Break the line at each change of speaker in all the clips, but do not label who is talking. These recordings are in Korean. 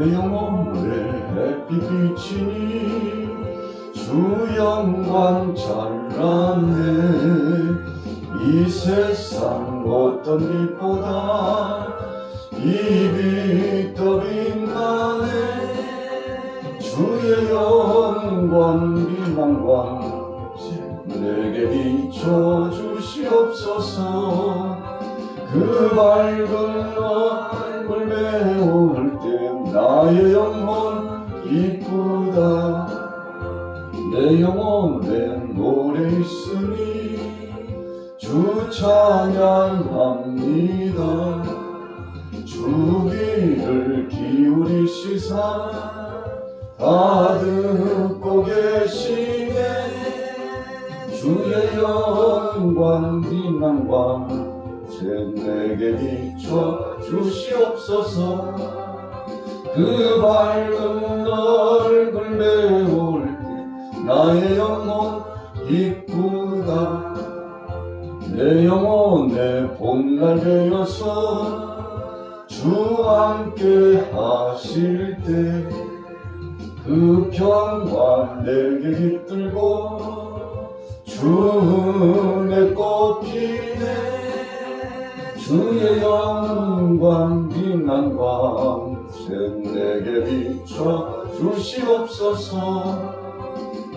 내 영혼에 햇빛 비치니 주 영광 찬란해. 이 세상 어떤 빛보다 이 빛 더 빛나네. 주의 영광 빛난광 내게 비춰 주시옵소서. 그 밝은 얼굴 배울 때 나의 영혼 기쁘다. 내 영혼에 노래 있으니 주 찬양합니다. 주 귀를 기울이시사 다 듣고 계시네. 주의 영광 빛난광 내게 비춰 주시옵소서. 그 밝은 얼굴 배울 때 나의 영혼 기쁘다. 내 영혼의 봄날 되어서 주 함께 하실 때 그 평화 내게 깃들고 주 은혜 꽃피네. 주의 영광 빛난광 내게 비춰 주시옵소서.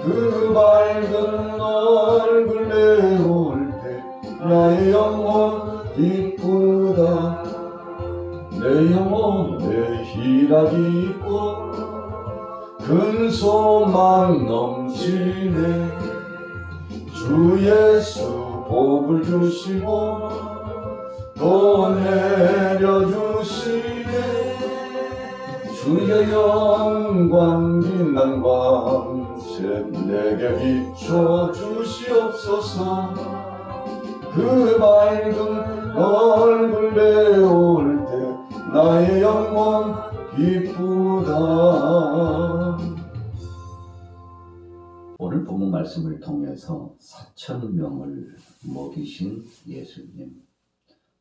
그 밝은 얼굴 배울 때 나의 영혼 기쁘다. 내 영혼에 희락이 있고 큰 소망 넘치네. 주 예수 복을 주시고 또 내려주시네. 주의 영광 빛난광 내게 비춰 주시옵소서. 그 밝은 얼굴 배울 때 나의 영혼 기쁘다.
오늘 본문 말씀을 통해서 4,000명을 먹이신 예수님,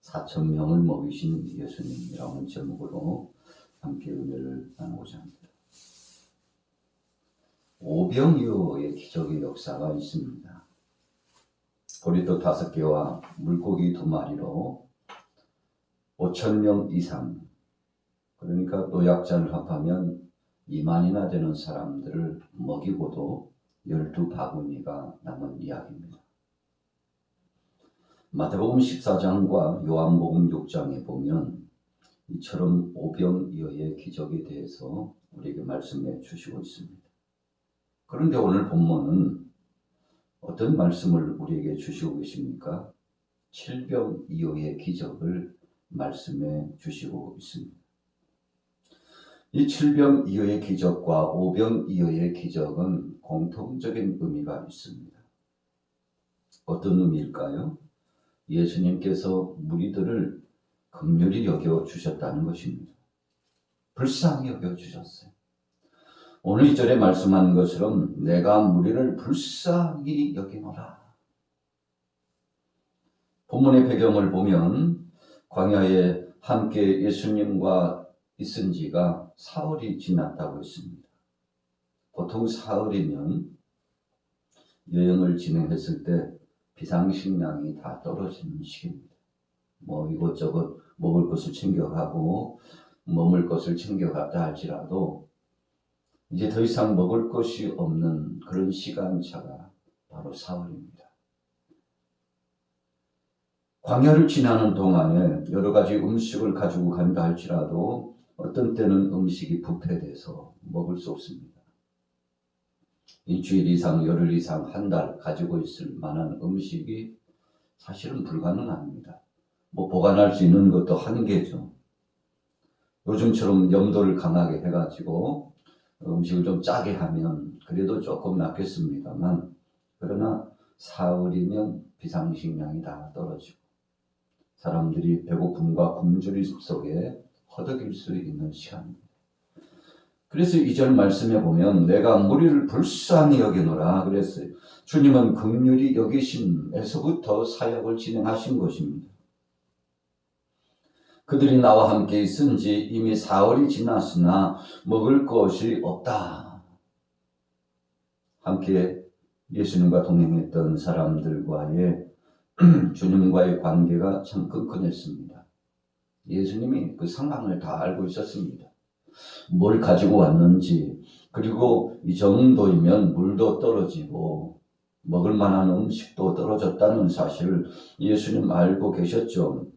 4,000명을 먹이신 예수님이라는 제목으로 함께 은혜를 나누고자 합니다. 오병이어의 기적의 역사가 있습니다. 보리떡 5개와 물고기 2마리로 5,000명 이상, 그러니까 노약자를 합하면 2만이나 되는 사람들을 먹이고도 12바구니가 남은 이야기입니다. 마태복음 14장과 요한복음 6장에 보면 이처럼 오병이어의 기적에 대해서 우리에게 말씀해 주시고 있습니다. 그런데 오늘 본문은 어떤 말씀을 우리에게 주시고 계십니까? 칠병이어의 기적을 말씀해 주시고 있습니다. 이 칠병이어의 기적과 오병이어의 기적은 공통적인 의미가 있습니다. 어떤 의미일까요? 예수님께서 무리들을 긍휼히 여겨주셨다는 것입니다. 불쌍히 여겨주셨어요. 오늘 2절에 말씀하는 것처럼 내가 무리를 불쌍히 여기노라. 본문의 배경을 보면 광야에 함께 예수님과 있은 지가 사흘이 지났다고 했습니다. 보통 사흘이면 여행을 진행했을 때 비상식량이 다 떨어지는 시기입니다. 이것저것 먹을 것을 챙겨가고 머물 것을 챙겨갔다 할지라도 이제 더 이상 먹을 것이 없는 그런 시간차가 바로 사흘입니다. 광야를 지나는 동안에 여러 가지 음식을 가지고 간다 할지라도 어떤 때는 음식이 부패돼서 먹을 수 없습니다. 일주일 이상, 열흘 이상, 한 달 가지고 있을 만한 음식이 사실은 불가능합니다. 보관할 수 있는 것도 한계죠. 요즘처럼 염도를 강하게 해가지고 음식을 좀 짜게 하면 그래도 조금 낫겠습니다만, 그러나 사흘이면 비상식량이 다 떨어지고 사람들이 배고픔과 굶주림 속에 허덕일 수 있는 시간입니다. 그래서 2절 말씀에 보면 내가 무리를 불쌍히 여기노라 그랬어요. 주님은 긍휼히 여기심에서부터 사역을 진행하신 것입니다. 그들이 나와 함께 있은지 이미 사흘이 지났으나 먹을 것이 없다. 함께 예수님과 동행했던 사람들과의 주님과의 관계가 참 끈끈했습니다. 예수님이 그 상황을 다 알고 있었습니다. 뭘 가지고 왔는지, 그리고 이 정도이면 물도 떨어지고 먹을 만한 음식도 떨어졌다는 사실을 예수님 알고 계셨죠.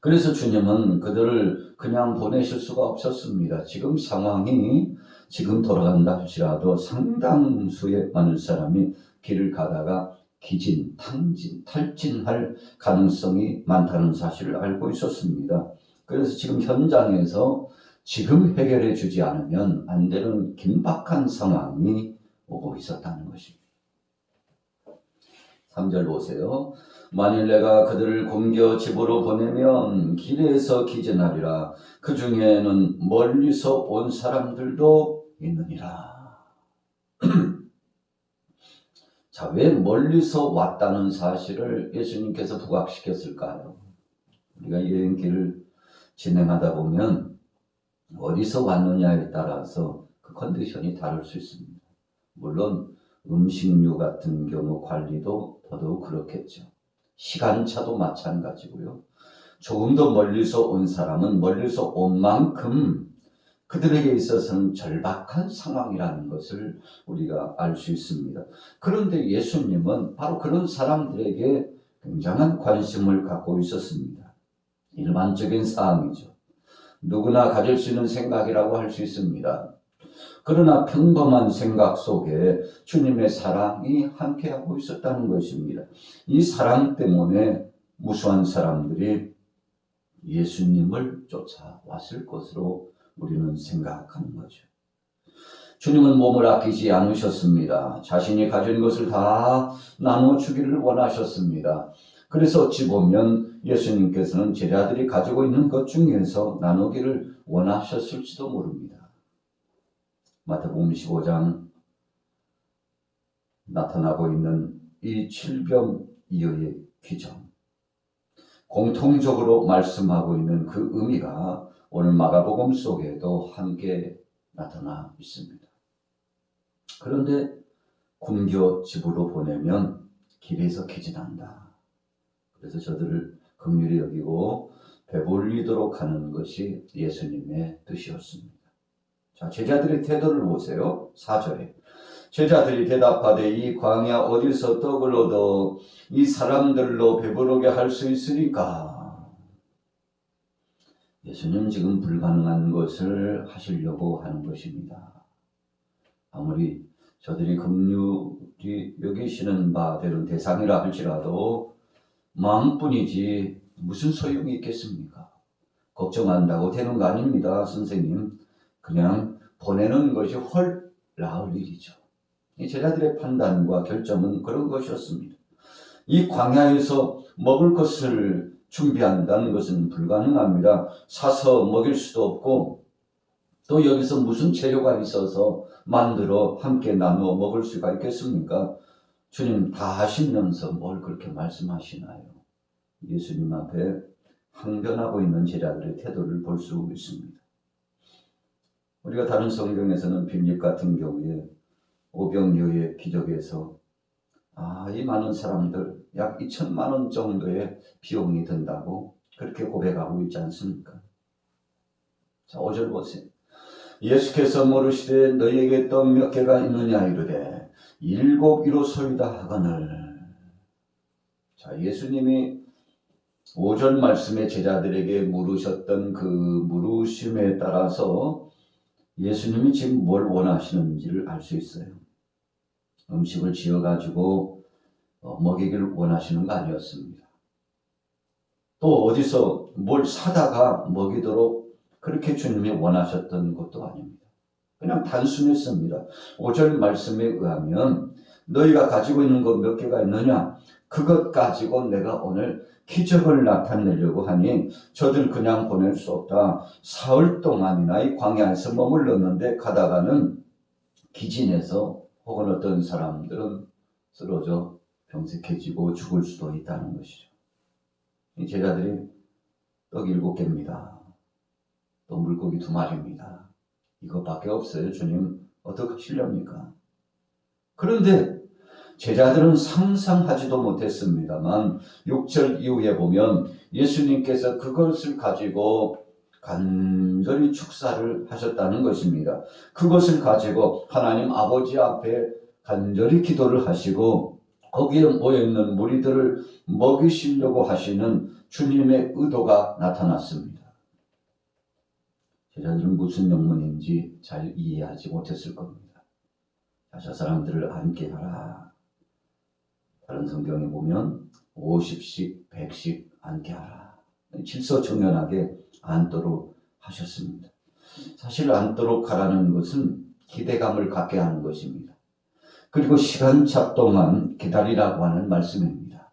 그래서 주님은 그들을 그냥 보내실 수가 없었습니다. 지금 상황이 지금 돌아간다 할지라도 상당수의 많은 사람이 길을 가다가 기진, 탈진할 가능성이 많다는 사실을 알고 있었습니다. 그래서 지금 현장에서 지금 해결해 주지 않으면 안 되는 긴박한 상황이 오고 있었다는 것입니다. 3절 보세요. 만일 내가 그들을 굶겨 집으로 보내면 길에서 기진하리라. 그 중에는 멀리서 온 사람들도 있느니라. 자, 왜 멀리서 왔다는 사실을 예수님께서 부각시켰을까요? 우리가 여행길을 진행하다 보면 어디서 왔느냐에 따라서 그 컨디션이 다를 수 있습니다. 물론 음식류 같은 경우 관리도 더더욱 그렇겠죠. 시간차도 마찬가지고요. 조금 더 멀리서 온 사람은 멀리서 온 만큼 그들에게 있어서는 절박한 상황이라는 것을 우리가 알 수 있습니다. 그런데 예수님은 바로 그런 사람들에게 굉장한 관심을 갖고 있었습니다. 일반적인 사항이죠. 누구나 가질 수 있는 생각이라고 할 수 있습니다. 그러나 평범한 생각 속에 주님의 사랑이 함께하고 있었다는 것입니다. 이 사랑 때문에 무수한 사람들이 예수님을 쫓아왔을 것으로 우리는 생각하는 거죠. 주님은 몸을 아끼지 않으셨습니다. 자신이 가진 것을 다 나눠주기를 원하셨습니다. 그래서 어찌 보면 예수님께서는 제자들이 가지고 있는 것 중에서 나누기를 원하셨을지도 모릅니다. 마태복음 15장 나타나고 있는 이 칠병이어의 귀정, 공통적으로 말씀하고 있는 그 의미가 오늘 마가복음 속에도 함께 나타나 있습니다. 그런데 굶겨 집으로 보내면 길에서 기진한다. 그래서 저들을 긍휼히 여기고 배불리도록 하는 것이 예수님의 뜻이었습니다. 자, 제자들의 태도를 보세요. 4절에 제자들이 대답하되 이 광야 어디서 떡을 얻어 이 사람들로 배부르게 할 수 있으리까? 예수님 지금 불가능한 것을 하시려고 하는 것입니다. 아무리 저들이 긍휼히 여기시는 바 되는 대상이라 할지라도 마음뿐이지 무슨 소용이 있겠습니까? 걱정한다고 되는 거 아닙니다, 선생님. 그냥 보내는 것이 훨 나을 일이죠. 이 제자들의 판단과 결정은 그런 것이었습니다. 이 광야에서 먹을 것을 준비한다는 것은 불가능합니다. 사서 먹일 수도 없고 또 여기서 무슨 재료가 있어서 만들어 함께 나누어 먹을 수가 있겠습니까? 주님 다 하시면서 뭘 그렇게 말씀하시나요? 예수님 앞에 항변하고 있는 제자들의 태도를 볼 수 있습니다. 우리가 다른 성경에서는 빌립 같은 경우에 오병이어의 기적에서 이 많은 사람들 약 2천만 원 정도의 비용이 든다고 그렇게 고백하고 있지 않습니까? 자, 5절 보세요. 예수께서 물으시되 너희에게 떡 몇 개가 있느냐 이르되 7이로소이다 하거늘. 자, 예수님이 5절 말씀에 제자들에게 물으셨던 그 물으심에 따라서 예수님이 지금 뭘 원하시는지를 알 수 있어요. 음식을 지어가지고 먹이기를 원하시는 거 아니었습니다. 또 어디서 뭘 사다가 먹이도록 그렇게 주님이 원하셨던 것도 아닙니다. 그냥 단순했습니다. 5절 말씀에 의하면 너희가 가지고 있는 것 몇 개가 있느냐? 그것 가지고 내가 오늘 기적을 나타내려고 하니 저들 그냥 보낼 수 없다. 사흘 동안이나 이 광야에서 머물렀는데 가다가는 기진해서 혹은 어떤 사람들은 쓰러져 병색해지고 죽을 수도 있다는 것이죠. 이 제자들이 떡 7개입니다. 또 물고기 2마리입니다. 이것밖에 없어요. 주님 어떻게 하시렵니까? 그런데 제자들은 상상하지도 못했습니다만 6절 이후에 보면 예수님께서 그것을 가지고 간절히 축사를 하셨다는 것입니다. 그것을 가지고 하나님 아버지 앞에 간절히 기도를 하시고 거기에 모여있는 무리들을 먹이시려고 하시는 주님의 의도가 나타났습니다. 제자들은 무슨 영문인지 잘 이해하지 못했을 겁니다. 저 사람들을 앉게 하라. 다른 성경에 보면 50씩 100씩 앉게 하라. 질서정연하게 앉도록 하셨습니다. 사실 앉도록 하라는 것은 기대감을 갖게 하는 것입니다. 그리고 시간차 동안 기다리라고 하는 말씀입니다.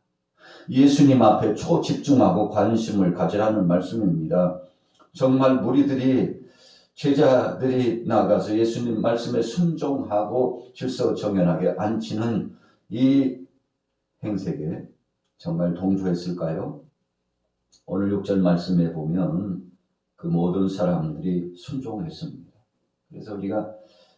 예수님 앞에 초집중하고 관심을 가지라는 말씀입니다. 정말 무리들이 제자들이 나가서 예수님 말씀에 순종하고 질서정연하게 앉히는 이 행색에 정말 동조했을까요? 오늘 6절 말씀에 보면 그 모든 사람들이 순종했습니다. 그래서 우리가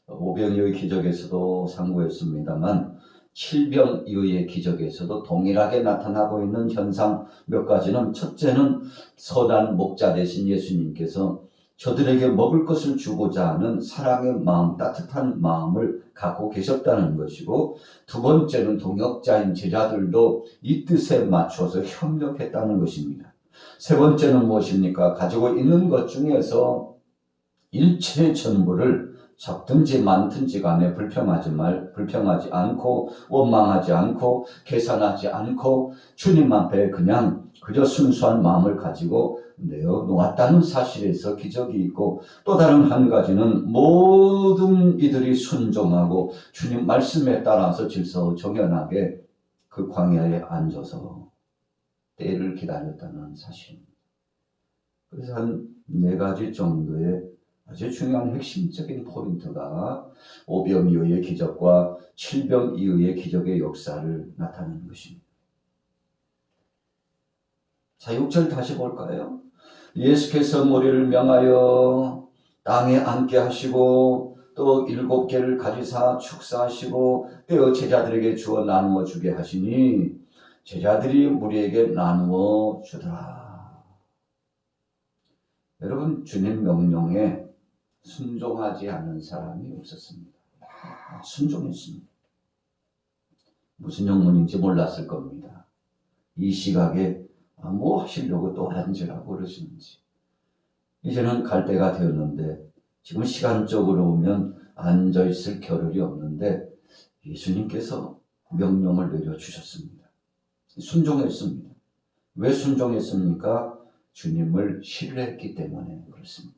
오병이어의 기적에서도 상고했습니다만 7병이어의 기적에서도 동일하게 나타나고 있는 현상 몇 가지는, 첫째는 선한 목자 되신 예수님께서 저들에게 먹을 것을 주고자 하는 사랑의 마음, 따뜻한 마음을 갖고 계셨다는 것이고, 두 번째는 동역자인 제자들도 이 뜻에 맞춰서 협력했다는 것입니다. 세 번째는 무엇입니까? 가지고 있는 것 중에서 일체 전부를 적든지 많든지 간에 불평하지 않고 원망하지 않고 계산하지 않고 주님 앞에 그저 순수한 마음을 가지고 내어놓았다는 사실에서 기적이 있고, 또 다른 한 가지는 모든 이들이 순종하고 주님 말씀에 따라서 질서정연하게 그 광야에 앉아서 때를 기다렸다는 사실입니다. 그래서 한 4가지 정도의 아주 중요한 핵심적인 포인트가 5병 이후의 기적과 7병 이후의 기적의 역사를 나타내는 것입니다. 자, 6절 다시 볼까요? 예수께서 무리를 명하여 땅에 앉게 하시고 또 7개를 가지사 축사하시고 떼어 제자들에게 주어 나누어 주게 하시니 제자들이 무리에게 나누어 주더라. 여러분, 주님 명령에 순종하지 않은 사람이 없었습니다. 다 순종했습니다. 무슨 영문인지 몰랐을 겁니다. 이 시각에 뭐 하시려고 또 앉으라고 그러시는지. 이제는 갈 때가 되었는데 지금 시간적으로 보면 앉아있을 겨를이 없는데 예수님께서 명령을 내려주셨습니다. 순종했습니다. 왜 순종했습니까? 주님을 신뢰했기 때문에 그렇습니다.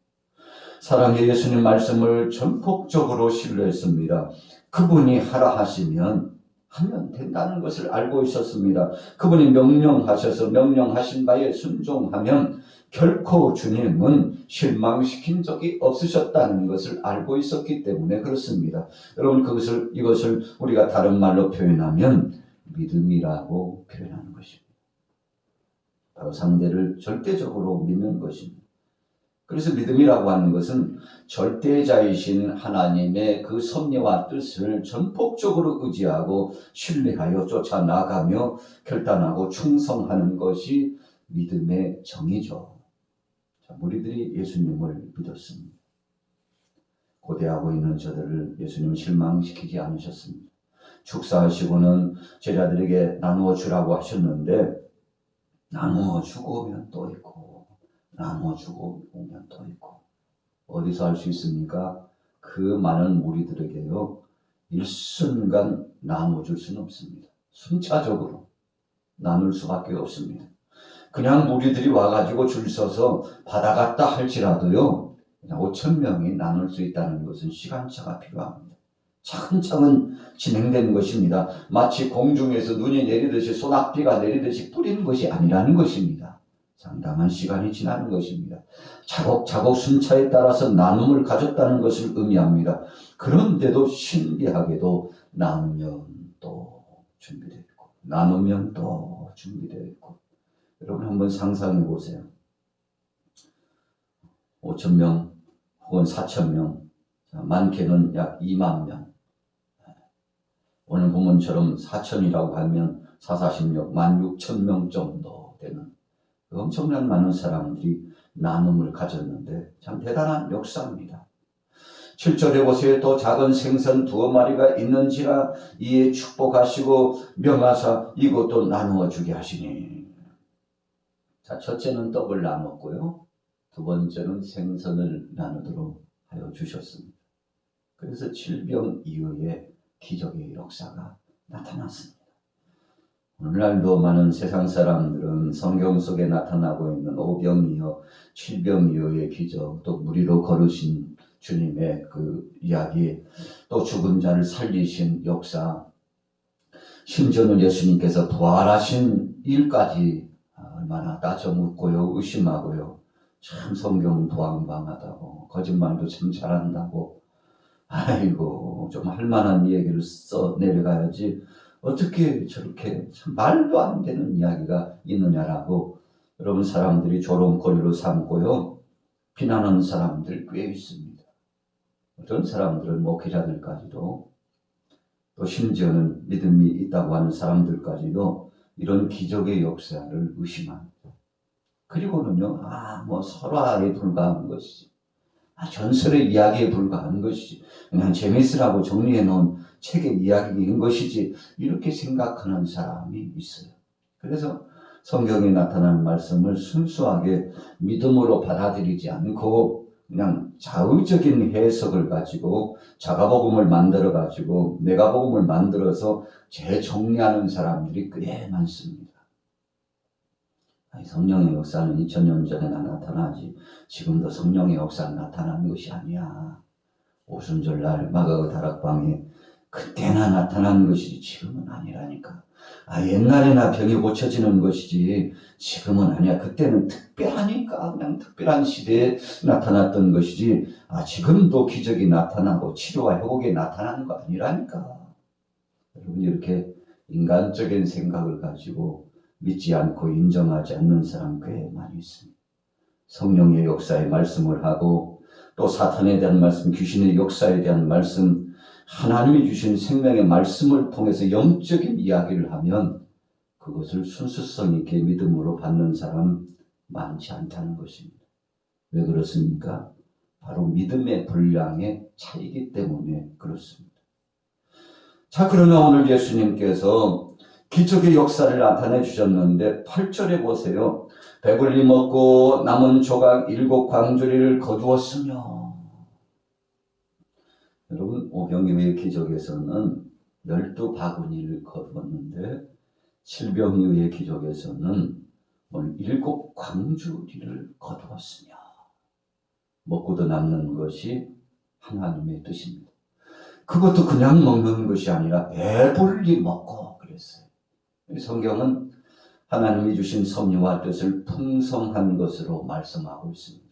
사랑의 예수님 말씀을 전폭적으로 신뢰했습니다. 그분이 하라 하시면 하면 된다는 것을 알고 있었습니다. 그분이 명령하셔서 명령하신 바에 순종하면 결코 주님은 실망시킨 적이 없으셨다는 것을 알고 있었기 때문에 그렇습니다. 여러분, 이것을 우리가 다른 말로 표현하면 믿음이라고 표현하는 것입니다. 바로 상대를 절대적으로 믿는 것입니다. 그래서 믿음이라고 하는 것은 절대자이신 하나님의 그 섭리와 뜻을 전폭적으로 의지하고 신뢰하여 쫓아나가며 결단하고 충성하는 것이 믿음의 정의죠. 자, 무리들이 예수님을 믿었습니다. 고대하고 있는 저들을 예수님은 실망시키지 않으셨습니다. 축사하시고는 제자들에게 나누어 주라고 하셨는데 나누어 주고 오면 또 있고 나눠주고 오면 또 있고. 어디서 할 수 있습니까? 그 많은 무리들에게요, 일순간 나눠줄 수는 없습니다. 순차적으로 나눌 수밖에 없습니다. 그냥 무리들이 와가지고 줄 서서 받아갔다 할지라도요, 그냥 5,000명이 나눌 수 있다는 것은 시간차가 필요합니다. 차근차근 진행되는 것입니다. 마치 공중에서 눈이 내리듯이 소낙비가 내리듯이 뿌리는 것이 아니라는 것입니다. 상당한 시간이 지나는 것입니다. 차곡차곡 순차에 따라서 나눔을 가졌다는 것을 의미합니다. 그런데도 신기하게도 나누면 또 준비되어 있고 나누면 또 준비되어 있고. 여러분 한번 상상해 보세요. 5천 명 혹은 4천 명, 많게는 약 2만 명. 오늘 본문처럼 4천이라고 하면 446, 16,000명 정도 되는 엄청난 많은 사람들이 나눔을 가졌는데 참 대단한 역사입니다. 7절에 보세요. 또 작은 생선 2마리가 있는지라 이에 축복하시고 명하사 이것도 나누어 주게 하시니. 자, 첫째는 떡을 나눴고요. 두 번째는 생선을 나누도록 하여 주셨습니다. 그래서 질병 이후에 기적의 역사가 나타났습니다. 오늘날도 많은 세상 사람들은 성경 속에 나타나고 있는 오병이어, 칠병이어의 기적, 또 무리로 걸으신 주님의 그 이야기, 또 죽은 자를 살리신 역사, 심지어는 예수님께서 부활하신 일까지 얼마나 따져 묻고요, 의심하고요. 참 성경은 부황방하다고, 거짓말도 참 잘한다고, 아이고 좀 할만한 얘기를 써 내려가야지 어떻게 저렇게 참 말도 안 되는 이야기가 있느냐라고 여러분 사람들이 조롱거리로 삼고요, 비난하는 사람들 꽤 있습니다. 어떤 사람들은 목회자들까지도, 또 심지어는 믿음이 있다고 하는 사람들까지도 이런 기적의 역사를 의심합니다. 그리고는요, 뭐 설화에 불과한 것이지, 전설의 이야기에 불과한 것이지, 그냥 재미있으라고 정리해 놓은 책의 이야기인 것이지, 이렇게 생각하는 사람이 있어요. 그래서 성경에 나타난 말씀을 순수하게 믿음으로 받아들이지 않고 그냥 자의적인 해석을 가지고 자가복음을 만들어 가지고 내가복음을 만들어서 재정리하는 사람들이 꽤 많습니다. 성령의 역사는 2000년 전에나 나타나지 지금도 성령의 역사는 나타나는 것이 아니야. 오순절날 마가의 다락방에 그때나 나타나는 것이지 지금은 아니라니까. 옛날에나 병이 고쳐지는 것이지 지금은 아니야. 그때는 특별하니까 그냥 특별한 시대에 나타났던 것이지 지금도 기적이 나타나고 치료와 회복이 나타나는 거 아니라니까. 여러분, 이렇게 인간적인 생각을 가지고 믿지 않고 인정하지 않는 사람 꽤 많이 있습니다. 성령의 역사의 말씀을 하고 또 사탄에 대한 말씀, 귀신의 역사에 대한 말씀, 하나님이 주신 생명의 말씀을 통해서 영적인 이야기를 하면 그것을 순수성 있게 믿음으로 받는 사람 많지 않다는 것입니다. 왜 그렇습니까? 바로 믿음의 분량의 차이기 때문에 그렇습니다. 자, 그러나 오늘 예수님께서 기적의 역사를 나타내 주셨는데 8절에 보세요. 배불리 먹고 남은 조각 7 광주리를 거두었으며. 여러분, 오병이어의 기적에서는 12바구니를 거두었는데 7병이어의 기적에서는 오늘 7 광주리를 거두었으며. 먹고도 남는 것이 하나님의 뜻입니다. 그것도 그냥 먹는 것이 아니라 배불리 먹고 그랬어요. 성경은 하나님이 주신 섭리와 뜻을 풍성한 것으로 말씀하고 있습니다.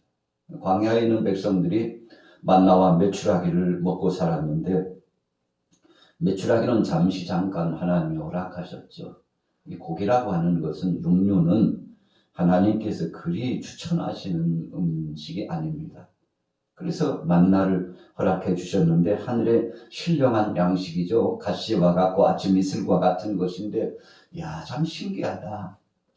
광야에 있는 백성들이 만나와 메추라기를 먹고 살았는데 메추라기는 잠시 잠깐 하나님이 허락하셨죠. 이 고기라고 하는 것은 육류는 하나님께서 그리 추천하시는 음식이 아닙니다. 그래서 만나를 허락해 주셨는데 하늘의 신령한 양식이죠. 가시와 같고 아침 이슬과 같은 것인데 참 신기하다.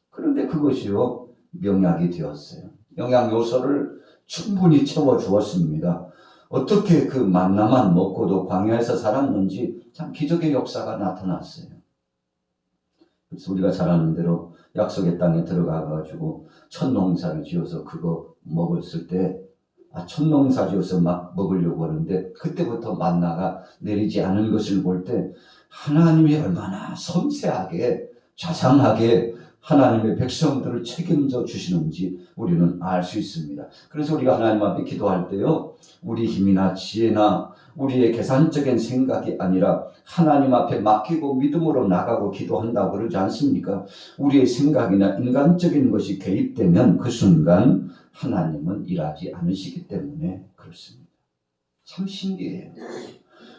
그런데 그것이요 명약이 되었어요. 영양 요소를 충분히 채워 주었습니다. 어떻게 그 만나만 먹고도 광야에서 살았는지 참 기적의 역사가 나타났어요. 그래서 우리가 잘 아는 대로 약속의 땅에 들어가 가지고 첫 농사를 지어서 그거 먹었을 때 첫 농사 지어서 막 먹으려고 하는데 그때부터 만나가 내리지 않은 것을 볼 때 하나님이 얼마나 섬세하게 자상하게 하나님의 백성들을 책임져 주시는지 우리는 알 수 있습니다. 그래서 우리가 하나님 앞에 기도할 때요, 우리 힘이나 지혜나 우리의 계산적인 생각이 아니라 하나님 앞에 맡기고 믿음으로 나가고 기도한다고 그러지 않습니까? 우리의 생각이나 인간적인 것이 개입되면 그 순간 하나님은 일하지 않으시기 때문에 그렇습니다. 참 신기해요.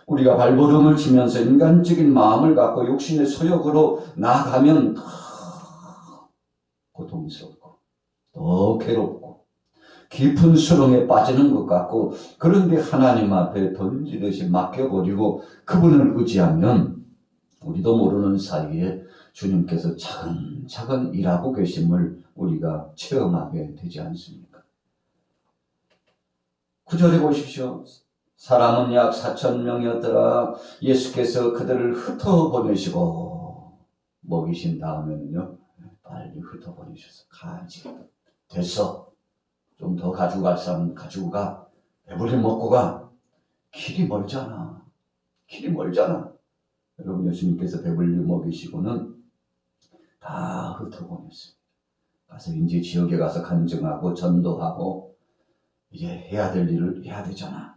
우리가 발버둥을 치면서 인간적인 마음을 갖고 육신의 소욕으로 나아가면 더 고통스럽고 더 괴롭고 깊은 수렁에 빠지는 것 같고, 그런데 하나님 앞에 던지듯이 맡겨버리고 그분을 의지하면 우리도 모르는 사이에 주님께서 차근차근 일하고 계심을 우리가 체험하게 되지 않습니까? 9절에 보십시오. 사람은 약 4,000명이었더라. 예수께서 그들을 흩어보내시고 먹이신 다음에는요, 빨리 흩어보내셔서 가지. 됐어. 좀 더 가지고 갈 사람 가지고 가. 배불리 먹고 가. 길이 멀잖아. 길이 멀잖아. 여러분, 예수님께서 배불리 먹이시고는 다 흩어보냈습니다. 가서 이제 지역에 가서 간증하고 전도하고 이제 해야 될 일을 해야 되잖아.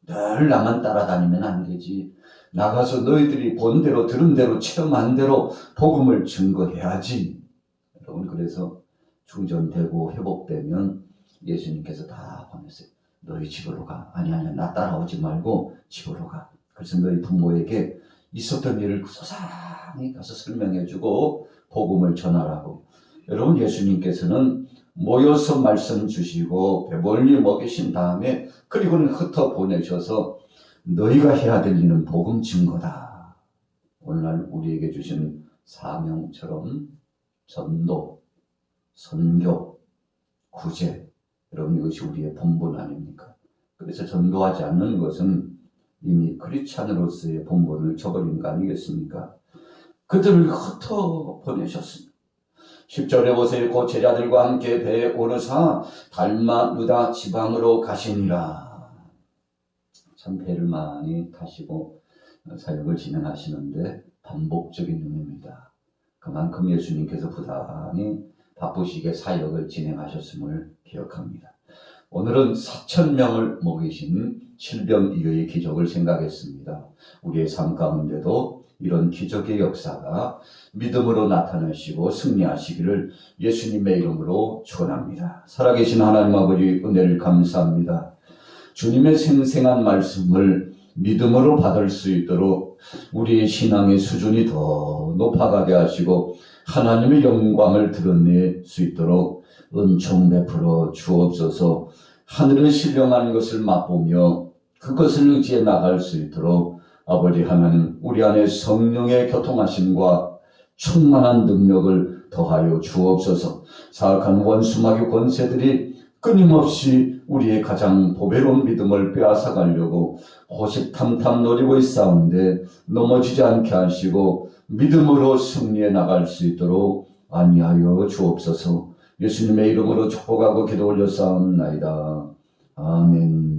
늘 나만 따라다니면 안 되지. 나가서 너희들이 본 대로 들은 대로 체험한 대로 복음을 증거해야지. 여러분, 그래서 충전되고 회복되면 예수님께서 다 보냈어요. 너희 집으로 가. 아니야, 나 따라오지 말고 집으로 가. 그래서 너희 부모에게 있었던 일을 소상히 가서 설명해주고 복음을 전하라고. 여러분, 예수님께서는 모여서 말씀 주시고 배불리 먹이신 다음에 그리고는 흩어보내셔서 너희가 해야 될 일은 복음 증거다. 오늘날 우리에게 주신 사명처럼 전도, 선교, 구제, 여러분, 이것이 우리의 본분 아닙니까? 그래서 전도하지 않는 것은 이미 크리스찬으로서의 본분을 저버린 거 아니겠습니까? 그들을 흩어보내셨습니다. 10절에 보세요. 곧 제자들과 함께 배에 오르사 달마누다 지방으로 가시니라. 참 배를 많이 타시고 사역을 진행하시는데 반복적인 일입니다. 그만큼 예수님께서 부단히 바쁘시게 사역을 진행하셨음을 기억합니다. 오늘은 4,000명을 먹이신 질병이의 기적을 생각했습니다. 우리의 삶 가운데도 이런 기적의 역사가 믿음으로 나타나시고 승리하시기를 예수님의 이름으로 축원합니다. 살아계신 하나님 아버지, 은혜를 감사합니다. 주님의 생생한 말씀을 믿음으로 받을 수 있도록 우리의 신앙의 수준이 더 높아가게 하시고 하나님의 영광을 드러낼 수 있도록 은총 베풀어 주옵소서. 하늘의 신령한 것을 맛보며 그것을 의지해 나갈 수 있도록 아버지 하나님, 우리 안에 성령의 교통하심과 충만한 능력을 더하여 주옵소서. 사악한 원수마귀 권세들이 끊임없이 우리의 가장 보배로운 믿음을 빼앗아가려고 호시탐탐 노리고 있사온데 넘어지지 않게 하시고 믿음으로 승리해 나갈 수 있도록 안위하여 주옵소서. 예수님의 이름으로 축복하고 기도 올려싸움나이다. 아멘.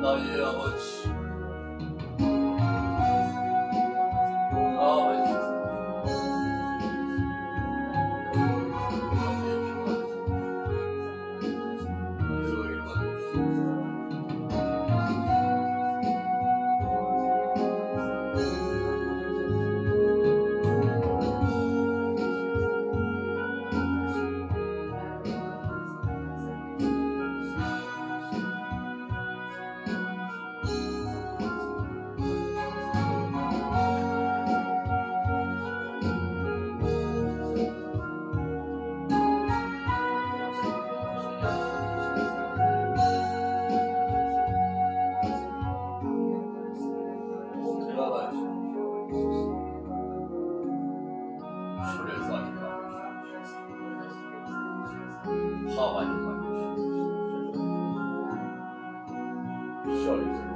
나의 아버지, 아버지, 나의 평안, 이루어지길 바랍니다. 술을 사지 마십시오. 화하지 마십시오.